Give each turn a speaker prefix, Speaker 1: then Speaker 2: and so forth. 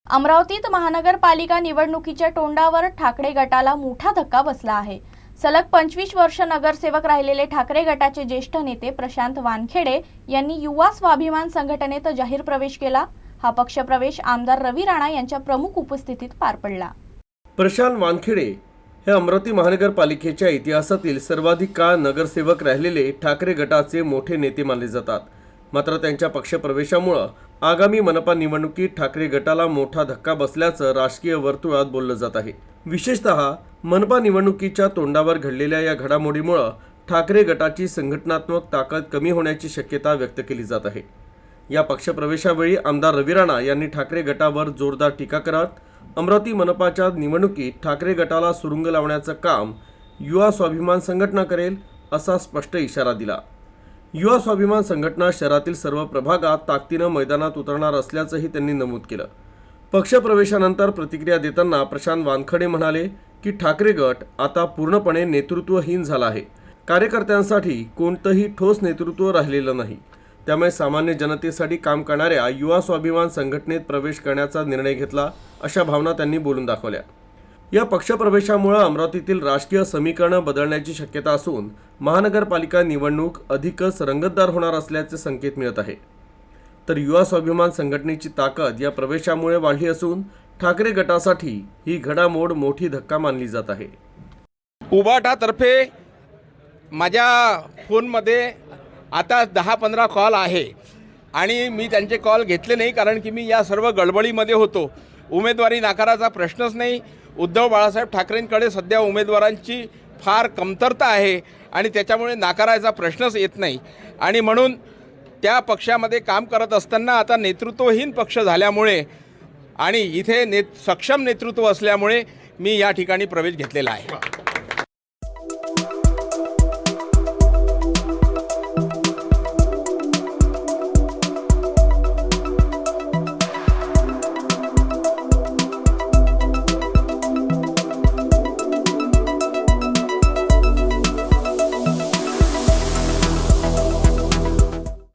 Speaker 1: अमरावतीत महानगरपालिका निवडणुकीच्या तोंडावर ठाकरे गटाला मोठा धक्का बसला आहे। सलग 25 वर्ष नगरसेवक राहिलेले ठाकरे गटाचे ज्येष्ठ नेते प्रशांत वानखेडे यांनी युवा स्वाभिमान संघटनेत जाहीर प्रवेश केला। हा पक्षप्रवेश आमदार रवी राणा यांच्या प्रमुख उपस्थितीत पार पडला।
Speaker 2: प्रशांत वानखेडे हे अमरावती महानगरपालिकेच्या इतिहासातील सर्वाधिक काळ नगरसेवक राहिलेले ठाकरे गटाचे मोठे नेते मानले जातात। मात्र त्यांच्या पक्षप्रवेशामुळे आगामी मनपा निवडणुकीत ठाकरे गटाला मोठा धक्का बसल्याचं राजकीय वर्तुळात बोललं जात आहे। विशेषतः मनपा निवडणुकीच्या तोंडावर घडलेल्या या घडामोडीमुळे ठाकरे गटाची संघटनात्मक ताकद कमी होण्याची शक्यता व्यक्त केली जात आहे। या पक्षप्रवेशावेळी आमदार रवी राणा यांनी ठाकरे गटावर जोरदार टीका करत अमरावती मनपाच्या निवडणुकीत ठाकरे गटाला सुरुंग लावण्याचं काम युवा स्वाभिमान संघटना करेल असा स्पष्ट इशारा दिला। युवा स्वाभिमान संघटना शहरातील सर्व प्रभागात ताकदीनं मैदानात उतरणार असल्याचंही त्यांनी नमूद केलं। पक्षप्रवेशानंतर प्रतिक्रिया देताना प्रशांत वानखेडे म्हणाले की ठाकरे गट आता पूर्णपणे नेतृत्वहीन झाला आहे। कार्यकर्त्यांसाठी कोणतंही ठोस नेतृत्व राहिलेलं नाही। त्यामुळे सामान्य जनतेसाठी काम करणाऱ्या युवा स्वाभिमान संघटनेत प्रवेश करण्याचा निर्णय घेतला अशा भावना त्यांनी बोलून दाखवल्या। या पक्षप्रवेशामुळे अमरावतीतील राजकीय समीकरण बदलण्याची शक्यता असून महानगरपालिका निवडणूक अधिकच रंगतदार होणार असल्याचे संकेत मिळत आहे। तर युवा स्वाभिमान संघटनेची ताकद या प्रवेशामुळे वाढली असून ठाकरे गटासाठी ही घडामोड मोठी धक्का मानली जात आहे।
Speaker 3: उबाटातर्फे माझ्या फोनमध्ये आता 10-15 कॉल आहे आणि मी त्यांचे कॉल घेतले नाही, कारण की मी या सर्व गडबडीमध्ये होतो। उमेदवारी नाकाराचा प्रश्नच नाही। उद्धव बाळासाहेब ठाकरेंकडे सध्या उमेदवारांची फार कमतरता आहे आणि त्याच्यामुळे नाकारायचा प्रश्नच येत नाही। आणि म्हणून त्या पक्षामध्ये काम करत असताना आता नेतृत्वहीन पक्ष झाल्यामुळे आणि इथे सक्षम नेतृत्व असल्यामुळे मी या ठिकाणी प्रवेश घेतलेला आहे।